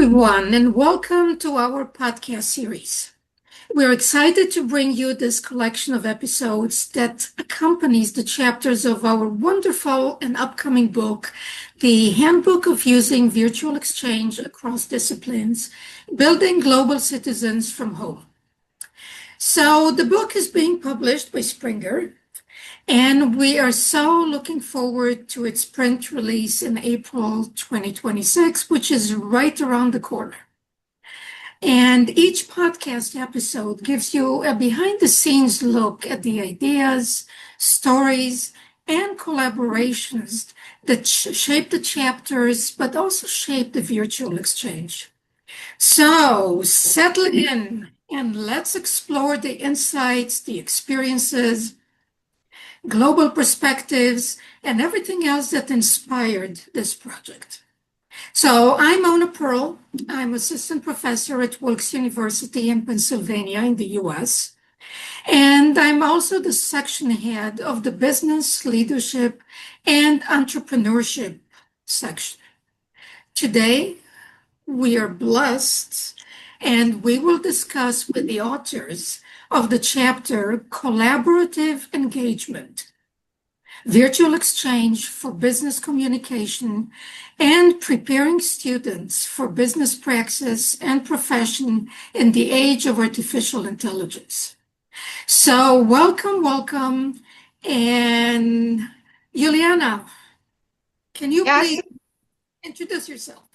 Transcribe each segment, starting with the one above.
everyone, and welcome to our podcast series. We're excited to bring you this collection of episodes that accompanies the chapters of our wonderful and upcoming book, the Handbook of Using Virtual Exchange Across Disciplines, Building Global Citizens from Home. So the book is being published by Springer, and we are so looking forward to its print release in April 2026, which is right around the corner. And each podcast episode gives you a behind the scenes look at the ideas, stories, and collaborations that shape the chapters, but also shape the virtual exchange. So settle in and let's explore the insights, the experiences, global perspectives, and everything else that inspired this project. So I'm Mona Pearl. I'm assistant professor at Wilkes University in Pennsylvania in the US. And I'm also the section head of the business, leadership, and entrepreneurship section. Today, we are blessed and we will discuss with the authors of the chapter Collaborative Engagement, Virtual Exchange for Business Communication, and Preparing Students for Business Praxis and Profession in the Age of Artificial Intelligence. So welcome. And Juliana, can you please introduce yourself?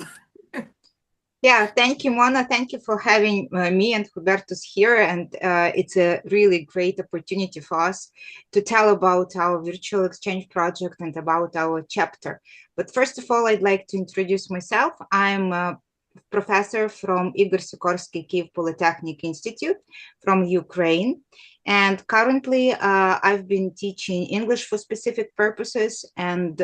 Yeah, thank you, Mona. Thank you for having me and Hubertus here. And it's a really great opportunity for us to tell about our virtual exchange project and about our chapter. But first of all, I'd like to introduce myself. I'm a professor from Igor Sikorsky Kyiv Polytechnic Institute from Ukraine. And currently, I've been teaching English for specific purposes and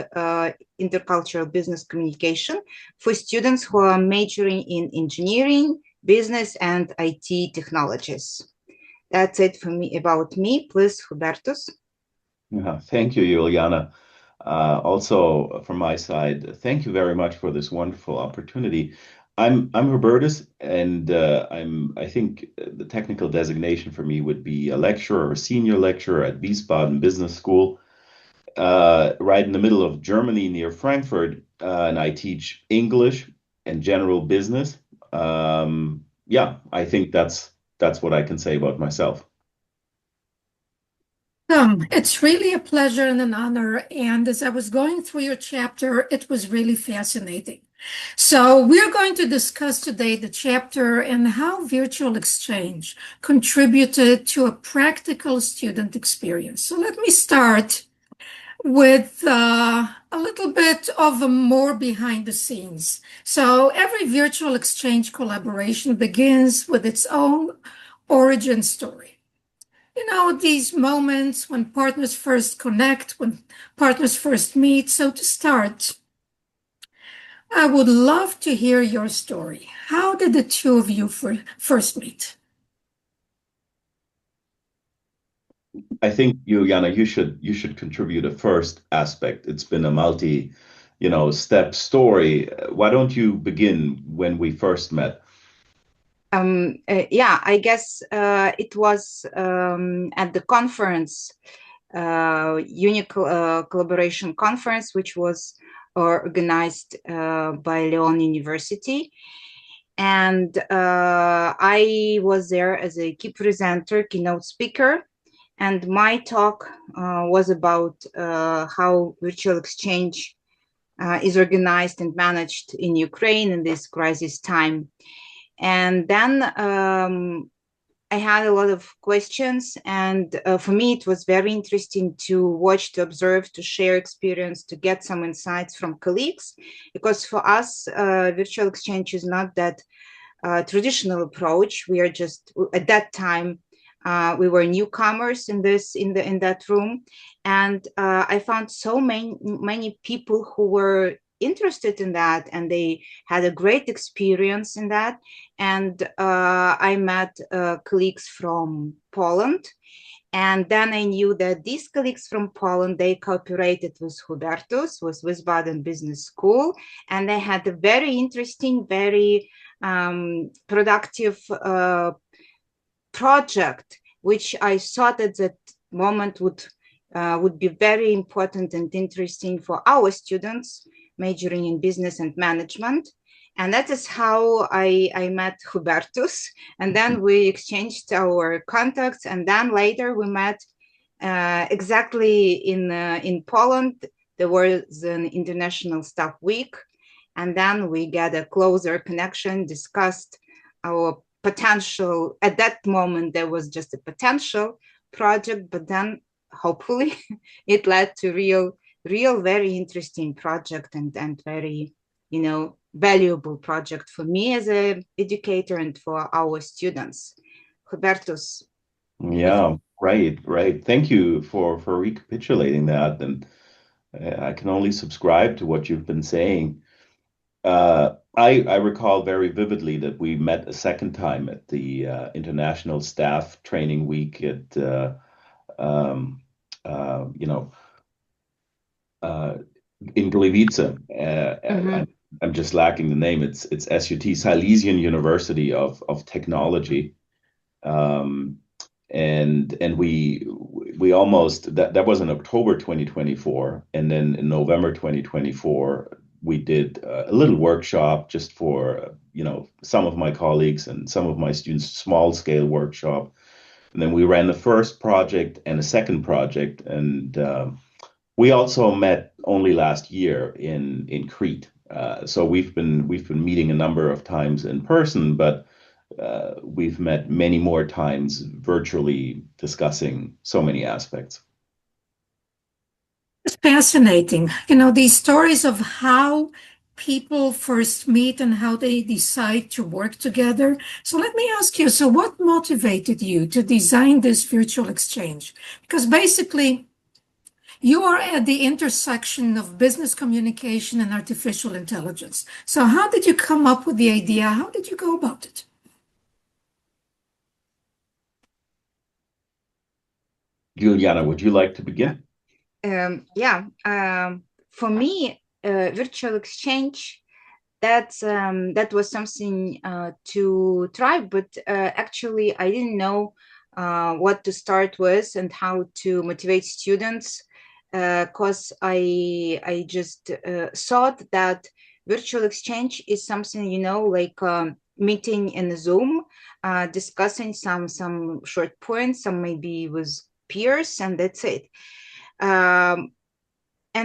intercultural business communication for students who are majoring in engineering, business, and IT technologies. That's it for me about me. Please, Hubertus. Thank you, Juliana. Also, from my side, thank you very much for this wonderful opportunity. I'm Hubertus, and I think the technical designation for me would be a lecturer or senior lecturer at Wiesbaden Business School, right in the middle of Germany near Frankfurt, and I teach English and general business. I think that's what I can say about myself. It's really a pleasure and an honor. And as I was going through your chapter, it was really fascinating. So we're going to discuss today the chapter and how virtual exchange contributed to a practical student experience. So let me start with a little bit of a more behind the scenes. So every virtual exchange collaboration begins with its own origin story. You know, these moments when partners first connect, when partners first meet. So to start, I would love to hear your story. How did the two of you first meet? I think, Juliana, you should contribute a first aspect. It's been a step story. Why don't you begin when we first met? I guess it was at the conference, Collaboration Conference, which was organized by Lyon University. And I was there as a key presenter, keynote speaker. And my talk was about how virtual exchange is organized and managed in Ukraine in this crisis time. And then I had a lot of questions, and for me, it was very interesting to watch, to observe, to share experience, to get some insights from colleagues, because for us, virtual exchange is not that traditional approach. We are just, at that time, we were newcomers in that room, and I found so many people who were interested in that, and they had a great experience in that. And I met colleagues from Poland, and then I knew that these colleagues from Poland, they cooperated with Hubertus, with Wiesbaden Business School, and they had a very interesting, very productive project, which I thought at that moment would be very important and interesting for our students majoring in business and management. And that is how I met Hubertus. And then we exchanged our contacts. And then later we met exactly in Poland. There was an International Staff Week. And then we got a closer connection, discussed our potential. At that moment, there was just a potential project, but then hopefully it led to real, very interesting project and very, valuable project for me as an educator and for our students. Hubertus. Yeah, right. Thank you for recapitulating that, and I can only subscribe to what you've been saying. I recall very vividly that we met a second time at the International Staff Training Week at um, you know in Gliwice. I'm just lacking the name. It's SUT, Silesian University of Technology. Um, and we almost that was in October 2024, and then in November 2024 we did a little workshop just for some of my colleagues and some of my students, small scale workshop, and then we ran the first project and a second project, and we also met only last year in Crete. So we've been meeting a number of times in person, but we've met many more times virtually discussing so many aspects. It's fascinating. These stories of how people first meet and how they decide to work together. So let me ask you, so what motivated you to design this virtual exchange? Because basically, you are at the intersection of business communication and artificial intelligence. So how did you come up with the idea? How did you go about it? Juliana, would you like to begin? For me, virtual exchange, that was something to try, but actually I didn't know what to start with and how to motivate students, because I just thought that virtual exchange is something, like meeting in Zoom, discussing some short points, some maybe with peers, and that's it. And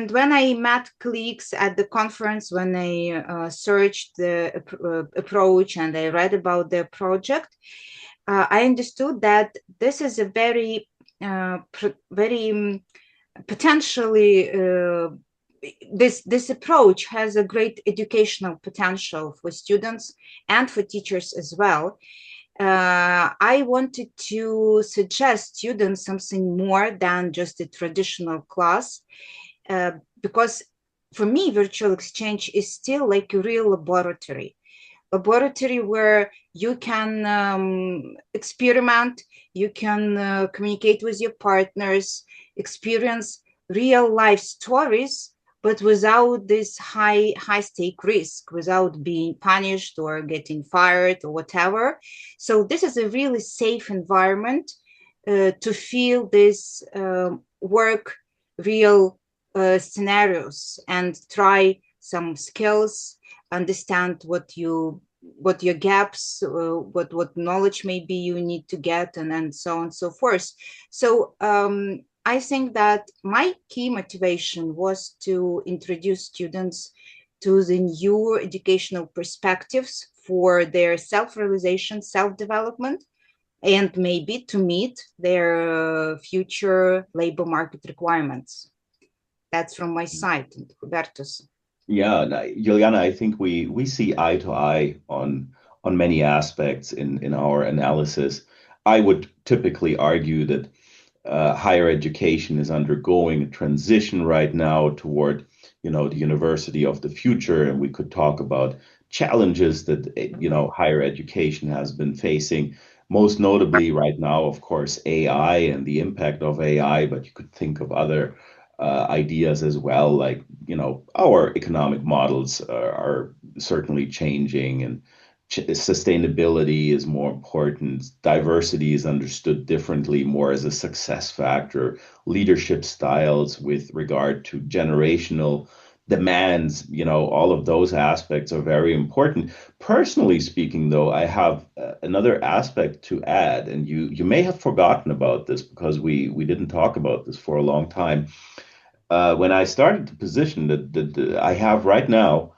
when I met colleagues at the conference, when I searched the approach and I read about their project, I understood that this is a very, very potentially, this approach has a great educational potential for students and for teachers as well. I wanted to suggest students something more than just a traditional class, because for me, virtual exchange is still like a real laboratory where you can experiment, you can communicate with your partners, experience real life stories, but without this high stake risk, without being punished or getting fired or whatever. So this is a really safe environment to feel this work real scenarios and try some skills, understand what your gaps, what knowledge maybe you need to get, and so on and so forth. So I think that my key motivation was to introduce students to the new educational perspectives for their self-realization, self-development, and maybe to meet their future labor market requirements. That's from my side, Hubertus. Yeah, Juliana, I think we see eye to eye on many aspects in our analysis. I would typically argue that higher education is undergoing a transition right now toward, the university of the future, and we could talk about challenges that higher education has been facing. Most notably, right now, of course, AI and the impact of AI, but you could think of other ideas as well, like our economic models are certainly changing, and sustainability is more important. Diversity is understood differently, more as a success factor. Leadership styles with regard to generational demands, all of those aspects are very important. Personally speaking, though, I have another aspect to add, and you may have forgotten about this because we didn't talk about this for a long time. When I started the position that I have right now,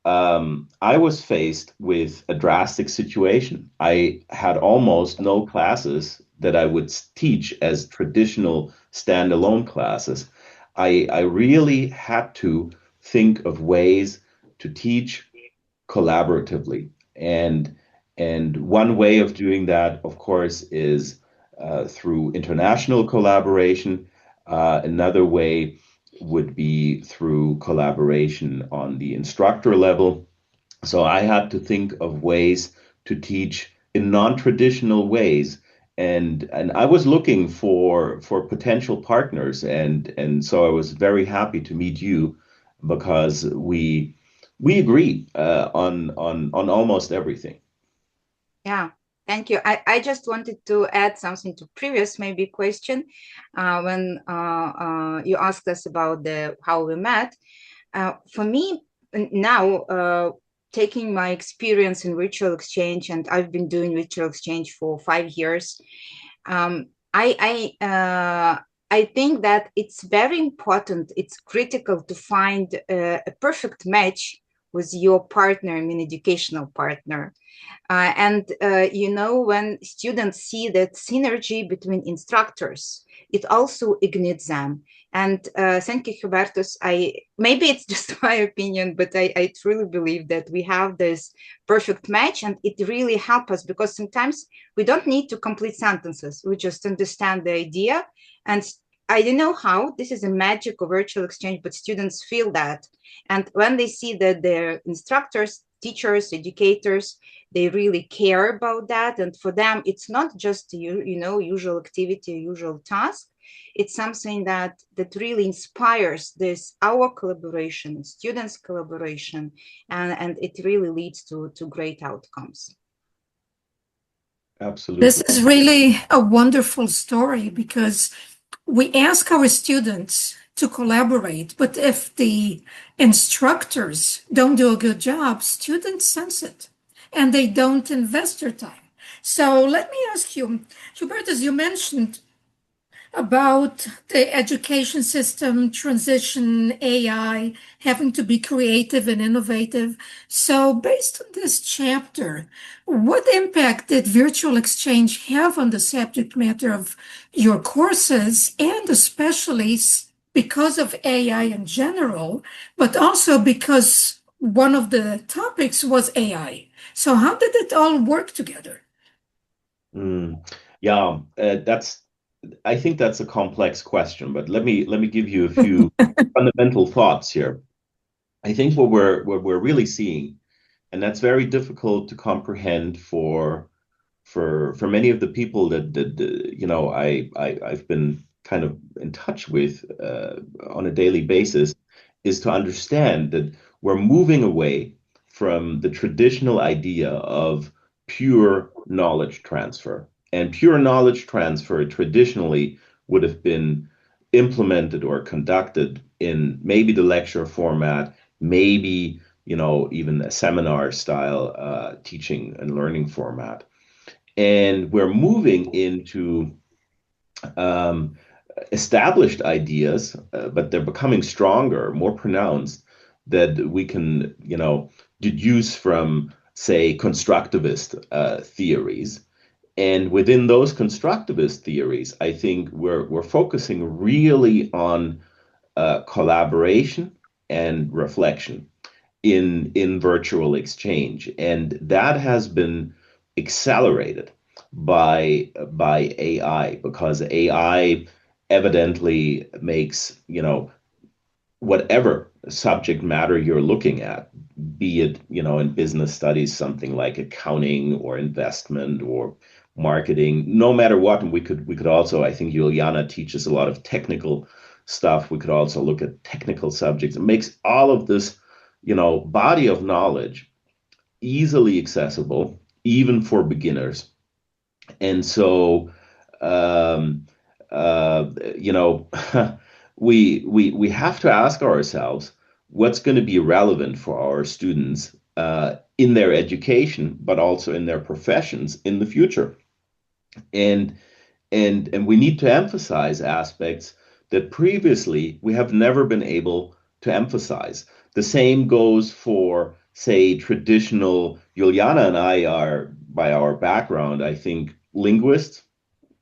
I was faced with a drastic situation. I had almost no classes that I would teach as traditional standalone classes. I really had to think of ways to teach collaboratively. And one way of doing that, of course, is through international collaboration. Another way would be through collaboration on the instructor level. So I had to think of ways to teach in non-traditional ways. And I was looking for potential partners. And so I was very happy to meet you because we agree on almost everything. Yeah, thank you. I just wanted to add something to previous maybe question when you asked us about the how we met. For me now, taking my experience in virtual exchange, and I've been doing virtual exchange for 5 years. Um, I think that it's very important. It's critical to find a perfect match with your partner, I mean, educational partner. When students see that synergy between instructors, it also ignites them. And thank you, Hubertus. Maybe it's just my opinion, but I truly believe that we have this perfect match, and it really helps us because sometimes we don't need to complete sentences. We just understand the idea. And I don't know how, this is a magic of virtual exchange, but students feel that. And when they see that their instructors, teachers, educators, they really care about that. And for them, it's not just, usual activity, usual task. It's something that really inspires our collaboration, students' collaboration, and it really leads to great outcomes. Absolutely. This is really a wonderful story because we ask our students to collaborate, but if the instructors don't do a good job, students sense it and they don't invest their time. So let me ask you, Hubertus, you mentioned about the education system transition, AI, having to be creative and innovative. So based on this chapter, what impact did virtual exchange have on the subject matter of your courses, and especially because of AI in general, but also because one of the topics was AI? So how did it all work together? Yeah, I think that's a complex question, but let me give you a few fundamental thoughts here. I think what we're really seeing, and that's very difficult to comprehend for many of the people I've been kind of in touch with on a daily basis, is to understand that we're moving away from the traditional idea of pure knowledge transfer. And pure knowledge transfer traditionally would have been implemented or conducted in maybe the lecture format, maybe even a seminar style teaching and learning format. And we're moving into um, established ideas, but they're becoming stronger, more pronounced, that we can, deduce from, say, constructivist theories. And within those constructivist theories, I think we're focusing really on collaboration and reflection in virtual exchange, and that has been accelerated by AI, because AI evidently makes whatever subject matter you're looking at, be it in business studies something like accounting or investment or marketing, no matter what. And we could also, I think Juliana teaches a lot of technical stuff. We could also look at technical subjects. It makes all of this body of knowledge easily accessible, even for beginners. And so, um, uh, you know, we have to ask ourselves what's going to be relevant for our students in their education, but also in their professions in the future. And and we need to emphasize aspects that previously we have never been able to emphasize. The same goes for, say, traditional. Juliana and I are, by our background, I think, linguists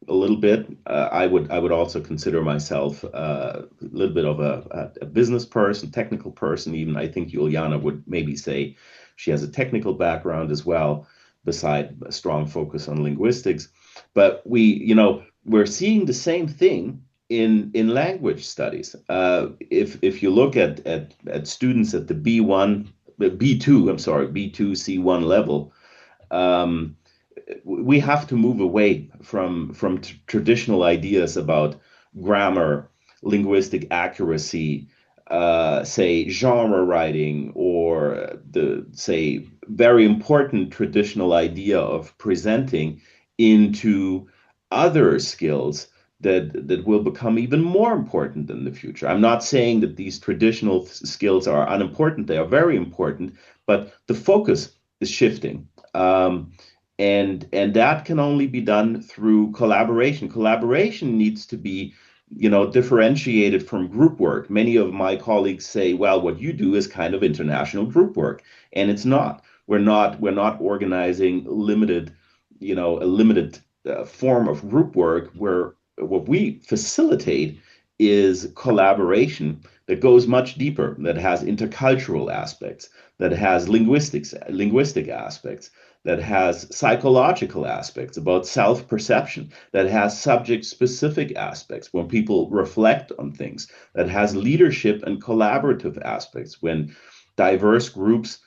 a little bit. I would also consider myself a little bit of a business person, technical person. Even I think Juliana would maybe say she has a technical background as well, beside a strong focus on linguistics. But we're seeing the same thing in language studies. If you look at students at the B1, B2, I'm sorry, B2 C1 level. Um, we have to move away from traditional ideas about grammar, linguistic accuracy, say genre writing, or the say very important traditional idea of presenting, into other skills that will become even more important in the future. I'm not saying that these traditional skills are unimportant; they are very important, but the focus is shifting. And that can only be done through collaboration. Collaboration needs to be, differentiated from group work. Many of my colleagues say, well, what you do is kind of international group work, and it's not. We're not organizing a limited form of group work, where what we facilitate is collaboration that goes much deeper, that has intercultural aspects, that has linguistic aspects, that has psychological aspects about self-perception, that has subject-specific aspects when people reflect on things, that has leadership and collaborative aspects when diverse groups,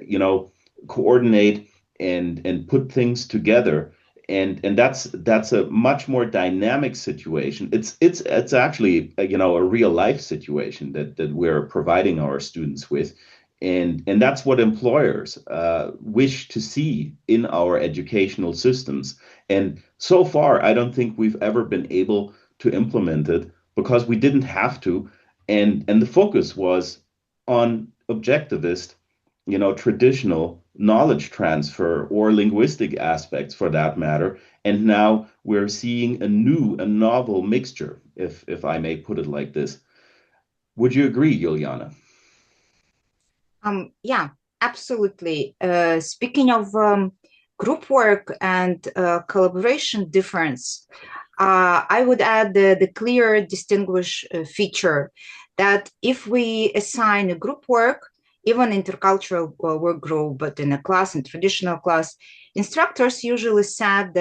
you know, coordinate and put things together. And that's a much more dynamic situation. It's actually a real life situation that we're providing our students with, and that's what employers wish to see in our educational systems. And so far, I don't think we've ever been able to implement it because we didn't have to, and the focus was on objectivist, traditional knowledge transfer, or linguistic aspects for that matter. And now we're seeing a new, a novel mixture, if I may put it like this. Would you agree, Juliana? Yeah, absolutely. Speaking of group work and collaboration difference, I would add the clear distinguish feature that if we assign a group work, even intercultural work group, but in a class, in traditional class, instructors usually set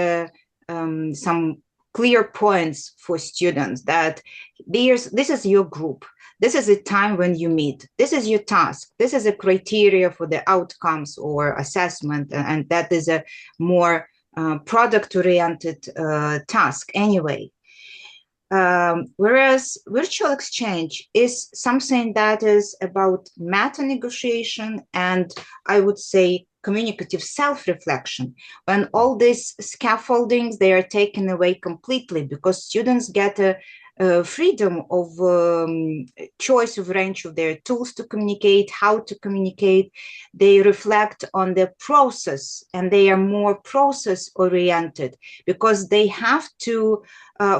some clear points for students that this is your group. This is a time when you meet. This is your task. This is a criteria for the outcomes or assessment, and that is a more product-oriented task anyway. Whereas virtual exchange is something that is about meta negotiation and, I would say, communicative self-reflection, when all these scaffoldings, they are taken away completely because students get a freedom of choice of range of their tools to communicate, how to communicate. They reflect on the process, and they are more process oriented because they have to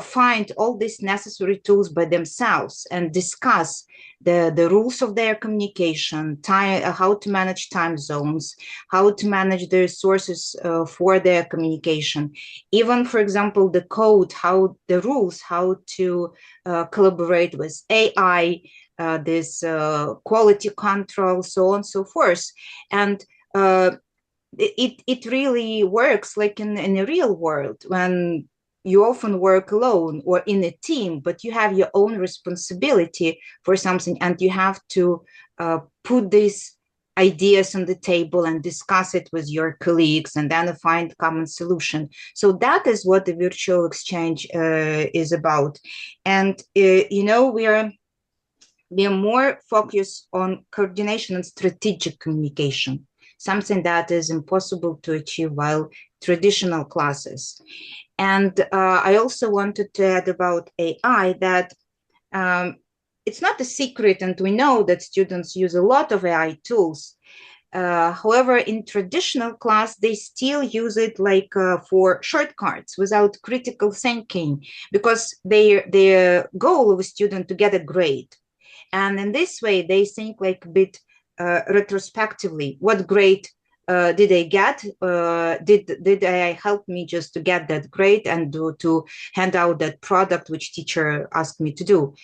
find all these necessary tools by themselves and discuss the rules of their communication, how to manage time zones, how to manage the resources for their communication. Even, for example, the code, how the rules, how to collaborate with AI, this quality control, so on and so forth. And it really works like in a real world when you often work alone or in a team, but you have your own responsibility for something, and you have to put these ideas on the table and discuss it with your colleagues and then find common solution. So that is what the virtual exchange is about. And we are more focused on coordination and strategic communication. something that is impossible to achieve while traditional classes. And I also wanted to add about AI that it's not a secret, and we know that students use a lot of AI tools. However, in traditional class, they still use it like for shortcuts without critical thinking, because their goal of a student to get a grade. And in this way, they think like a bit retrospectively, what grade did I get? Did AI help me just to get that grade and to hand out that product which teacher asked me to do?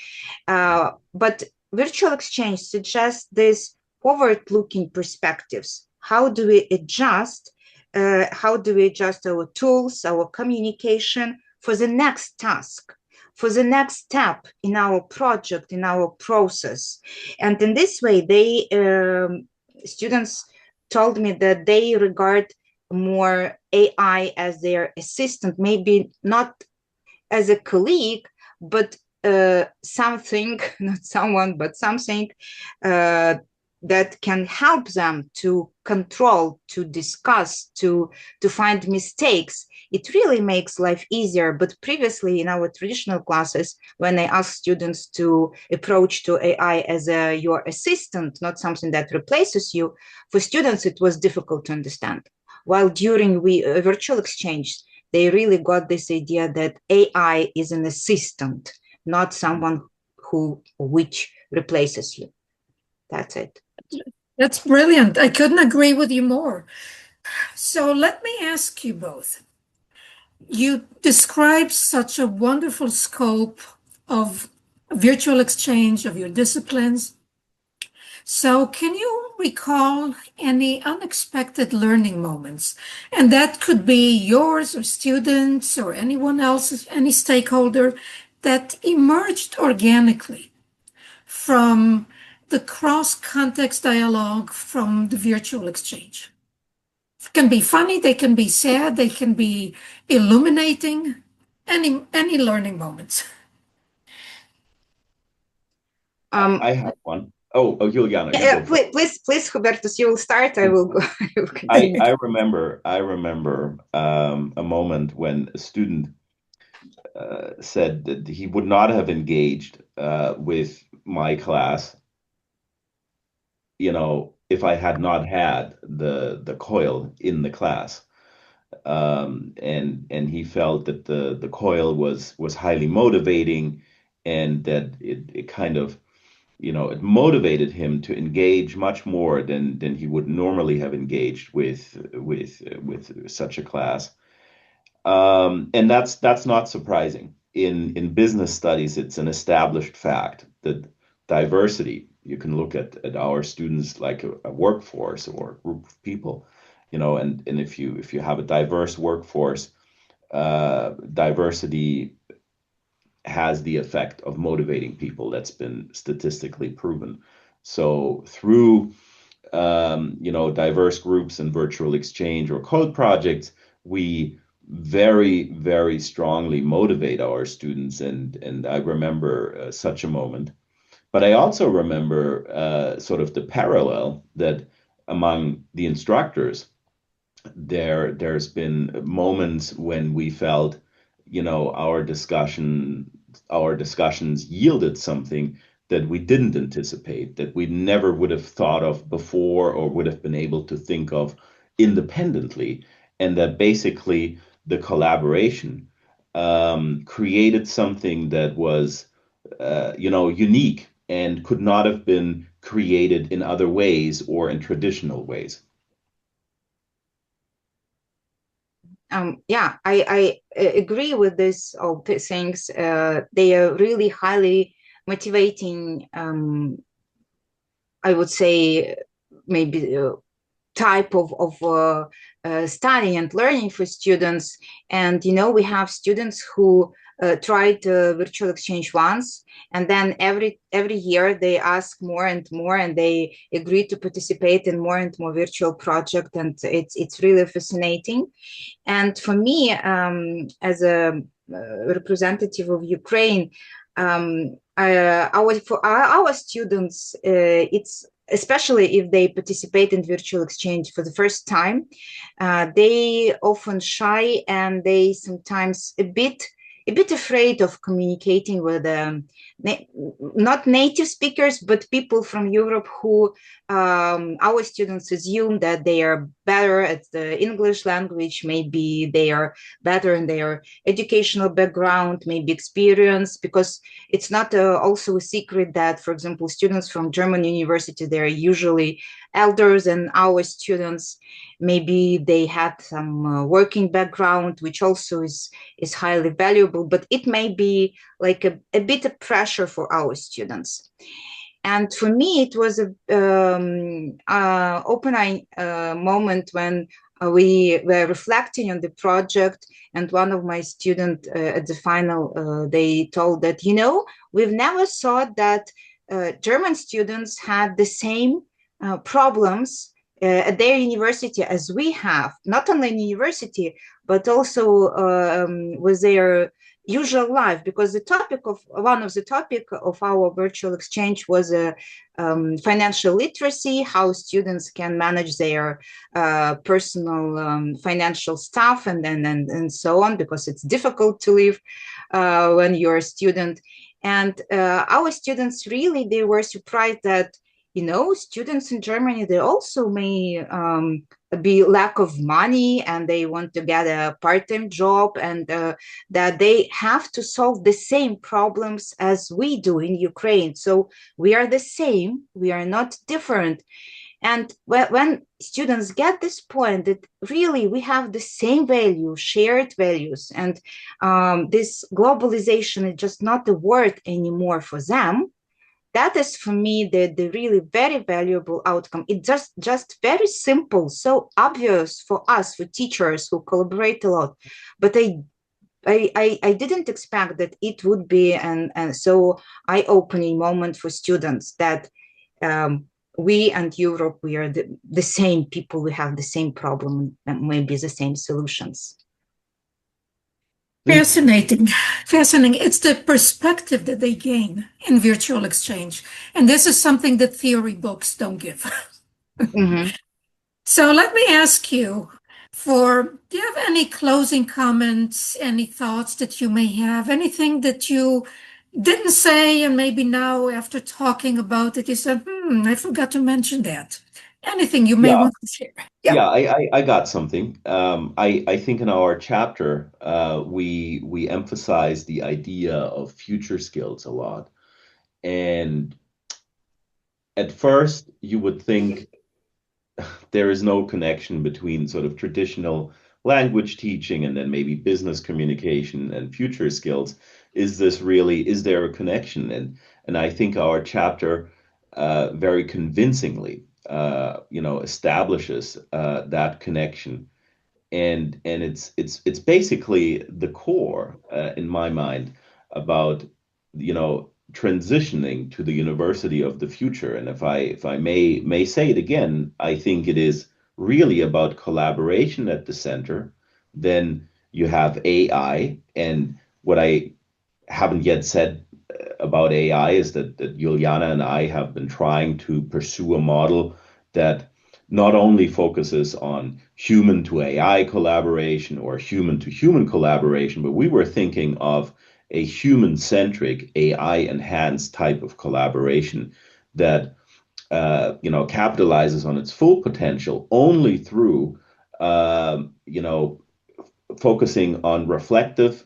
But virtual exchange suggests this forward-looking perspectives. How do we adjust? How do we adjust our tools, our communication for the next task, for the next step in our project, in our process? And in this way, students told me that they regard more AI as their assistant, maybe not as a colleague, but something, not someone, but something that can help them to control, to discuss, to find mistakes. It really makes life easier. But previously in our traditional classes, when I asked students to approach to AI as your assistant, not something that replaces you, for students it was difficult to understand. While during virtual exchange, they really got this idea that AI is an assistant, not someone which replaces you. That's it. That's brilliant. I couldn't agree with you more. So let me ask you both. You describe such a wonderful scope of virtual exchange of your disciplines. So can you recall any unexpected learning moments? And that could be yours or students or anyone else, any stakeholder that emerged organically from the cross-context dialogue from the virtual exchange. It can be funny, they can be sad, they can be illuminating, any learning moments. I have one. Oh, Juliana, you go first. Please, Hubertus, you will start. I will go. I remember a moment when a student said that he would not have engaged with my class, if I had not had the coil in the class. And he felt that the coil was highly motivating, and that it kind of, it motivated him to engage much more than he would normally have engaged with such a class. And that's not surprising. In business studies, it's an established fact that diversity, you can look at our students like a workforce or a group of people, and if you have a diverse workforce, diversity has the effect of motivating people. That's been statistically proven. So through diverse groups and virtual exchange or code projects, we very, very strongly motivate our students. And I remember such a moment. But I also remember sort of the parallel that among the instructors, there's been moments when we felt, our discussions yielded something that we didn't anticipate, that we never would have thought of before or would have been able to think of independently, and that basically the collaboration created something that was, unique and could not have been created in other ways or in traditional ways. Yeah, I agree with this. All these things, they are really highly motivating. I would say maybe type of study and learning for students. And we have students who tried virtual exchange once, and then every year they ask more and more, and they agree to participate in more and more virtual project, and it's really fascinating. And for me, as a representative of Ukraine, for our students, it's especially if they participate in virtual exchange for the first time, they often shy, and they sometimes a bit afraid of communicating with not native speakers, but people from Europe who our students assume that they are better at the English language, maybe they are better in their educational background, maybe experience, because it's not also a secret that, for example, students from German university, they're usually elders than our students. Maybe they had some working background, which also is highly valuable, but it may be like a bit of pressure for our students. And for me, it was a open moment when we were reflecting on the project, and one of my students at the final, they told that, we've never thought that German students had the same problems at their university as we have, not only in university, but also with their usual life, because one of the topic of our virtual exchange was financial literacy, how students can manage their personal financial stuff and so on, because it's difficult to live when you're a student. And our students really, they were surprised that students in Germany, they also may be lack of money, and they want to get a part-time job, and that they have to solve the same problems as we do in Ukraine. So we are the same, we are not different. And when students get this point that really we have the same value, shared values, and this globalization is just not a word anymore for them, that is for me the really very valuable outcome. It's just very simple, so obvious for us, for teachers who collaborate a lot. But I didn't expect that it would be and so eye-opening moment for students that we and Europe, we are the same people, we have the same problem and maybe the same solutions. Fascinating. Fascinating. It's the perspective that they gain in virtual exchange. And this is something that theory books don't give. Mm-hmm. So let me ask you do you have any closing comments, any thoughts that you may have, anything that you didn't say, and maybe now after talking about it, you said, I forgot to mention that. Anything you may Yeah, want to share? Yeah. yeah, I got something. I think in our chapter, we emphasize the idea of future skills a lot. And at first, you would think there is no connection between sort of traditional language teaching and then maybe business communication and future skills. Is there a connection? And I think our chapter very convincingly, establishes that connection. And it's basically the core, in my mind, about, transitioning to the university of the future. And if I may say it again, I think it is really about collaboration at the center. Then you have AI, and what I haven't yet said about AI is that Juliana and I have been trying to pursue a model that not only focuses on human to AI collaboration or human to human collaboration, but we were thinking of a human centric, AI enhanced type of collaboration that capitalizes on its full potential only through focusing on reflective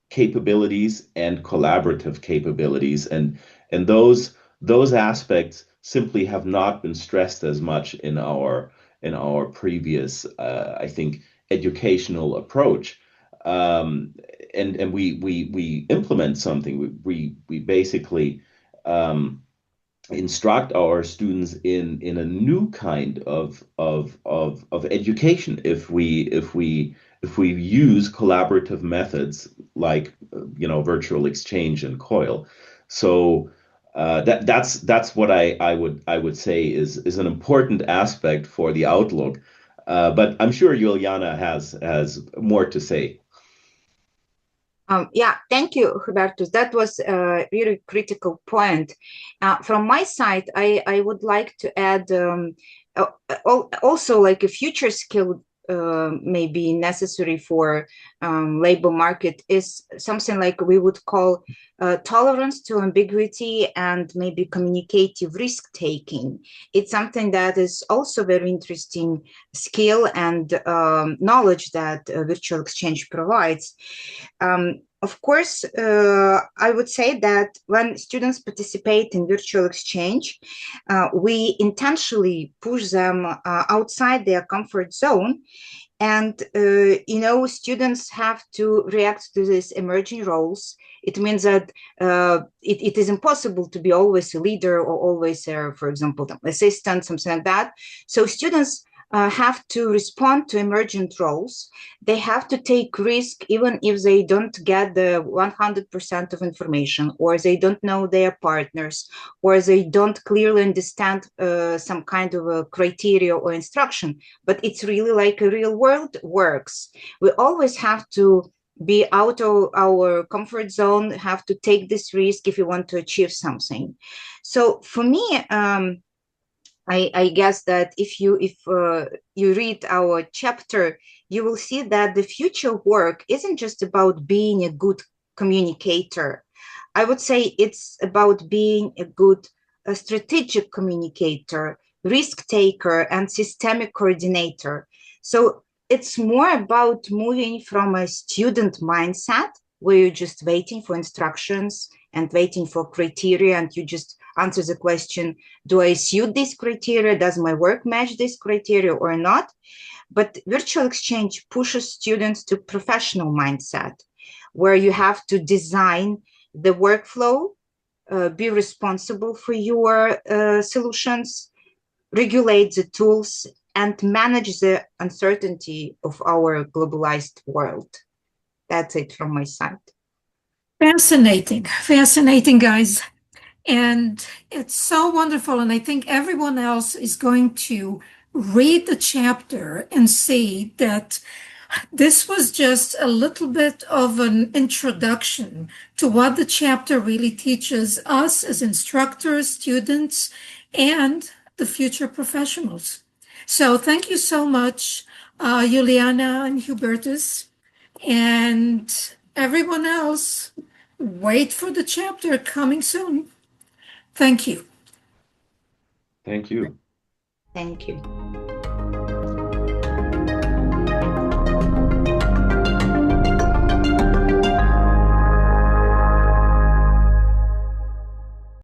capabilities and collaborative capabilities, and those aspects simply have not been stressed as much in our previous I think educational approach. And we implement something. We basically instruct our students in a new kind of education if we use collaborative methods like virtual exchange and COIL. So that's what I would say is an important aspect for the outlook. But I'm sure Juliana has more to say. Yeah, thank you, Hubertus. That was a really critical point. From my side, I would like to add also like a future skill may be necessary for labor market is something like we would call tolerance to ambiguity and maybe communicative risk taking. It's something that is also very interesting skill and knowledge that virtual exchange provides. Of course, I would say that when students participate in virtual exchange, we intentionally push them outside their comfort zone. And, students have to react to these emerging roles. It means that it is impossible to be always a leader or always, for example, an assistant, something like that. So students have to respond to emergent roles. They have to take risk even if they don't get the 100% of information, or they don't know their partners, or they don't clearly understand some kind of a criteria or instruction. But it's really like a real world works. We always have to be out of our comfort zone, have to take this risk if you want to achieve something. So for me, I guess that if you read our chapter, you will see that the future work isn't just about being a good communicator. I would say it's about being a strategic communicator, risk taker, and systemic coordinator. So it's more about moving from a student mindset where you're just waiting for instructions and waiting for criteria, and you just answer the question, do I suit this criteria? Does my work match this criteria or not? But virtual exchange pushes students to professional mindset, where you have to design the workflow, be responsible for your solutions, regulate the tools, and manage the uncertainty of our globalized world. That's it from my side. Fascinating, guys. And it's so wonderful. And I think everyone else is going to read the chapter and see that this was just a little bit of an introduction to what the chapter really teaches us as instructors, students, and the future professionals. So thank you so much, Juliana and Hubertus, and everyone else. Wait for the chapter coming soon. Thank you. Thank you. Thank you.